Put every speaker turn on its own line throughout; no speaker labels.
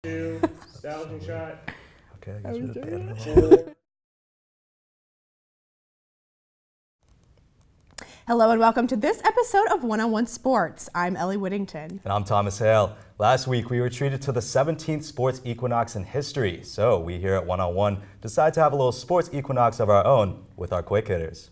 Two, establishing shot.
Okay, I guess we're banning it.
Four.
Hello and welcome to this episode of One-on-One Sports. I'm Ellie Whittington.
And I'm Thomas Hale. Last week, we were treated to the 17th sports equinox in history. So we here at One-on-One decided to have a little sports equinox of our own with our quick hitters.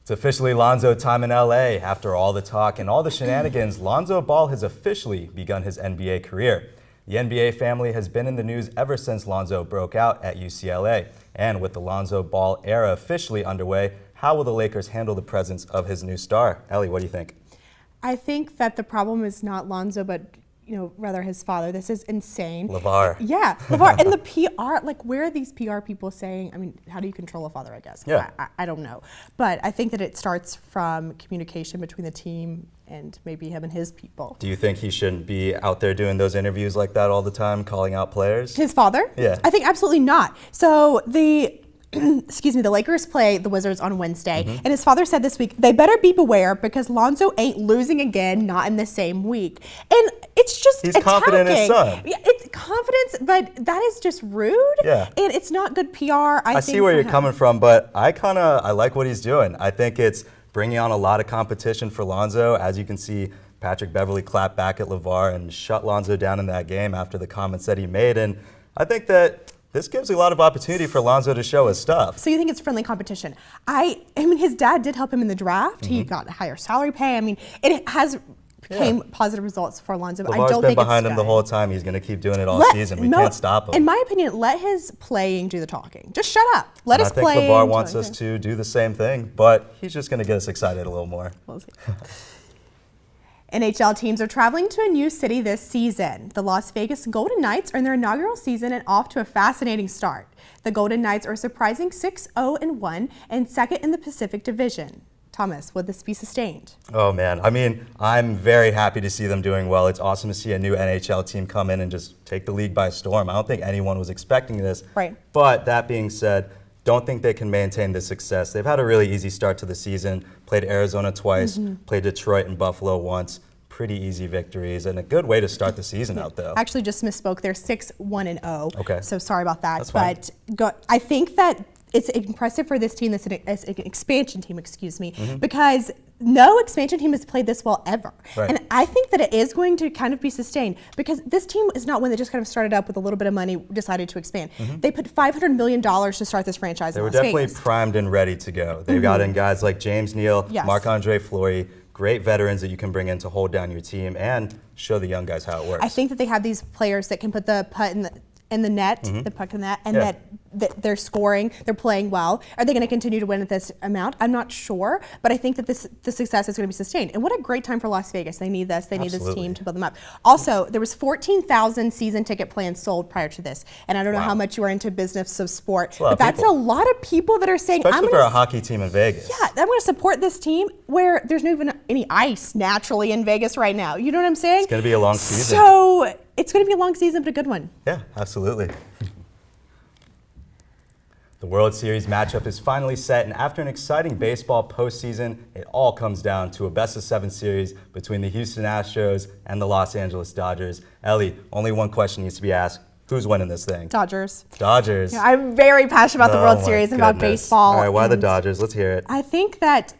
It's officially Lonzo time in LA. After all the talk and all the shenanigans, Lonzo Ball has officially begun his NBA career. The NBA family has been in the news ever since Lonzo broke out at UCLA. And with the Lonzo Ball era officially underway, how will the Lakers handle the presence of his new star? Ellie, what do you think?
I think that the problem is not Lonzo, but rather his father. This is insane.
LeVar.
Yeah, LeVar. And the PR, like, where are these PR people saying? I mean, how do you control a father, I guess?
Yeah.
I don't know. But I think that it starts from communication between the team and maybe him and his people.
Do you think he shouldn't be out there doing those interviews like that all the time, calling out players?
His father?
Yeah.
I think absolutely not. So the Lakers play the Wizards on Wednesday, and his father said this week, they better be beware because Lonzo ain't losing again, not in the same week. And it's just
He's
attacking.
confident in his son.
Yeah, it's confidence, but that is just rude.
Yeah.
And it's not good PR, I think,
see where
for
you're
him.
coming from, but I like what he's doing. I think it's bringing on a lot of competition for Lonzo. As you can see, Patrick Beverley clapped back at LeVar and shut Lonzo down in that game after the comments that he made. And I think that this gives a lot of opportunity for Lonzo to show his stuff.
So you think it's friendly competition? I mean, his dad did help him in the draft. He got higher salary pay. I mean, it has became positive results for Lonzo. But I
LeVar's
don't
been
think
behind
it's
him the
good.
whole time. He's going to keep doing it all season. We can't stop him.
In my opinion, let his playing do the talking. Just shut up. Let us play.
I think LeVar wants us to do the same thing, but he's just going to get us excited a little more.
We'll see. NHL teams are traveling to a new city this season. The Las Vegas Golden Knights are in their inaugural season and off to a fascinating start. The Golden Knights are a surprising 6-0-1 and second in the Pacific Division. Thomas, would this be sustained?
Oh man, I mean, I'm very happy to see them doing well. It's awesome to see a new NHL team come in and just take the league by storm. I don't think anyone was expecting this.
Right.
But that being said, don't think they can maintain this success. They've had a really easy start to the season, played Arizona twice, played Detroit and Buffalo once. Pretty easy victories and a good way to start the season out though.
Actually just misspoke. They're 6-1-0.
Okay.
So sorry about that.
That's fine.
But I think that it's impressive for this team, this an expansion team, because no expansion team has played this well ever.
Right.
And I think that it is going to kind of be sustained because this team is not one that just kind of started up with a little bit of money, decided to expand. They put $500 million to start this franchise.
They
in
were
Las
definitely
Vegas.
primed and ready to go. They've got in guys like James Neal,
Yes.
Marc-Andre Fleury, great veterans that you can bring in to hold down your team and show the young guys how it works.
I think that they have these players that can put the putt in the net, the puck in the net, and that they're scoring, they're playing well. Are they going to continue to win at this amount? I'm not sure, but I think that the success is going to be sustained. And what a great time for Las Vegas. They need this. They need this team to build them up. Also, there was 14,000 season ticket plans sold prior to this. And I don't know how much you are into business of sport, but that's a lot of people that are saying,
especially for a hockey team in Vegas.
Yeah, I'm going to support this team where there's not even any ice naturally in Vegas right now. You know what I'm saying?
It's going to be a long season.
So it's going to be a long season, but a good one.
Yeah, absolutely. The World Series matchup is finally set, and after an exciting baseball postseason, it all comes down to a best-of-7 series between the Houston Astros and the Los Angeles Dodgers. Ellie, only one question needs to be asked. Who's winning this thing?
Dodgers.
Dodgers.
Yeah, I'm very passionate about the World
my
Series and about
goodness.
baseball.
All right, why the Dodgers? Let's hear it.
I think that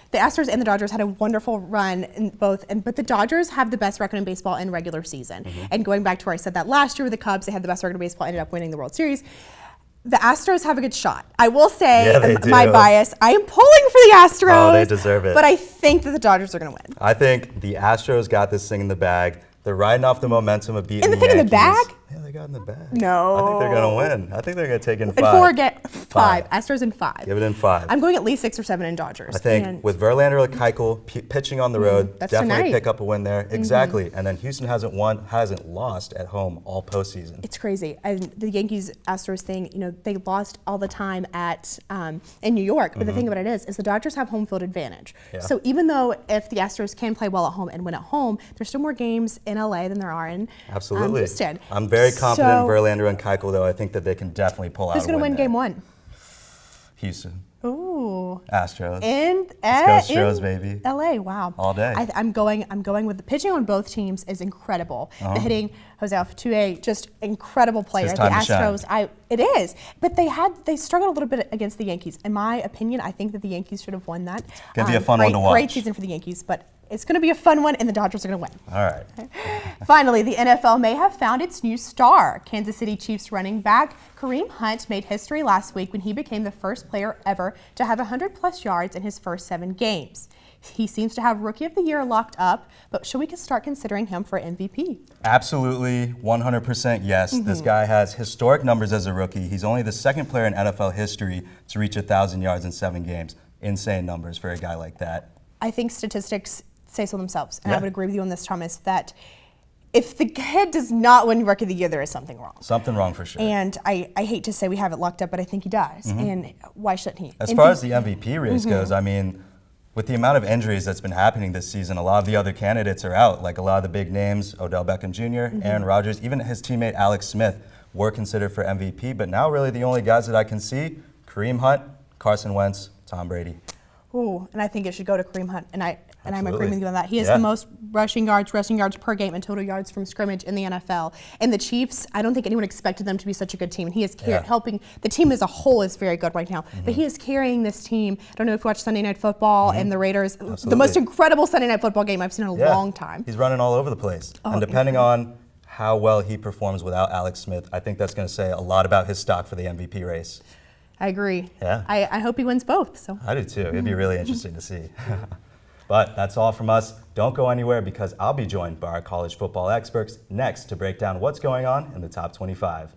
the Astros and the Dodgers had a wonderful run in both, but the Dodgers have the best record in baseball in regular season. And going back to where I said that last year with the Cubs, they had the best record in baseball, ended up winning the World Series. The Astros have a good shot. I will say, my bias, I am pulling for the Astros.
Oh, they deserve it.
But I think that the Dodgers are going to win.
I think the Astros got this thing in the bag. They're riding off the momentum of beating
And the
the
thing in the
Yankees.
bag?
Yeah, they got in the bag.
No.
I think they're going to win. I think they're going to take in 5.
And 5. Astros in 5.
Give it in 5.
I'm going at least 6 or 7 in Dodgers.
I think with Verlander or Keuchel pitching on the road,
that's
definitely
tonight.
pick up a win there. Exactly. And then Houston hasn't lost at home all postseason.
It's crazy. And the Yankees-Astros thing, they lost all the time in New York. But the thing about it is the Dodgers have home field advantage.
Yeah.
So even though if the Astros can play well at home and win at home, there's still more games in LA than there are in
Absolutely.
Houston.
I'm very confident in Verlander and Keuchel, though. I think that they can definitely pull out
Who's
a
going to
win
win
there.
game 1?
Houston.
Ooh.
Astros.
In
Let's go Stros, baby.
LA, wow.
All day.
I'm going with the pitching on both teams is incredible. The hitting, Jose Altuve, just incredible player.
his
The
time to shine.
Astros, it is. But they struggled a little bit against the Yankees. In my opinion, I think that the Yankees should have won that.
Gonna be a fun one to watch.
Great season for the Yankees, but it's going to be a fun one, and the Dodgers are going to win.
All right.
Finally, the NFL may have found its new star. Kansas City Chiefs running back Kareem Hunt made history last week when he became the first player ever to have 100-plus yards in his first 7 games. He seems to have Rookie of the Year locked up, but should we start considering him for MVP?
Absolutely, 100% yes. This guy has historic numbers as a rookie. He's only the second player in NFL history to reach 1,000 yards in 7 games. Insane numbers for a guy like that.
I think statistics say so themselves, and I would agree with you on this, Thomas, that if the kid does not win Rookie of the Year, there is something wrong.
Something wrong for sure.
And I hate to say we have it locked up, but I think he does. And why shouldn't he?
As far as the MVP race goes, I mean, with the amount of injuries that's been happening this season, a lot of the other candidates are out. Like a lot of the big names, Odell Beckham Jr., Aaron Rodgers, even his teammate Alex Smith were considered for MVP. But now really the only guys that I can see, Kareem Hunt, Carson Wentz, Tom Brady.
Ooh, and I think it should go to Kareem Hunt, and I'm
Absolutely.
agreeing with you on that. He has the most rushing yards per game, and total yards from scrimmage in the NFL. And the Chiefs, I don't think anyone expected them to be such a good team. And he is helping. The team as a whole is very good right now, but he is carrying this team. I don't know if you watch Sunday Night Football and the Raiders.
Absolutely.
The most incredible Sunday Night Football game I've seen in a long time.
He's running all over the place. And depending on how well he performs without Alex Smith, I think that's going to say a lot about his stock for the MVP race.
I agree.
Yeah.
I hope he wins both. So
I do too. It'd be really interesting to see. But that's all from us. Don't go anywhere because I'll be joined by our college football experts next to break down what's going on in the top 25.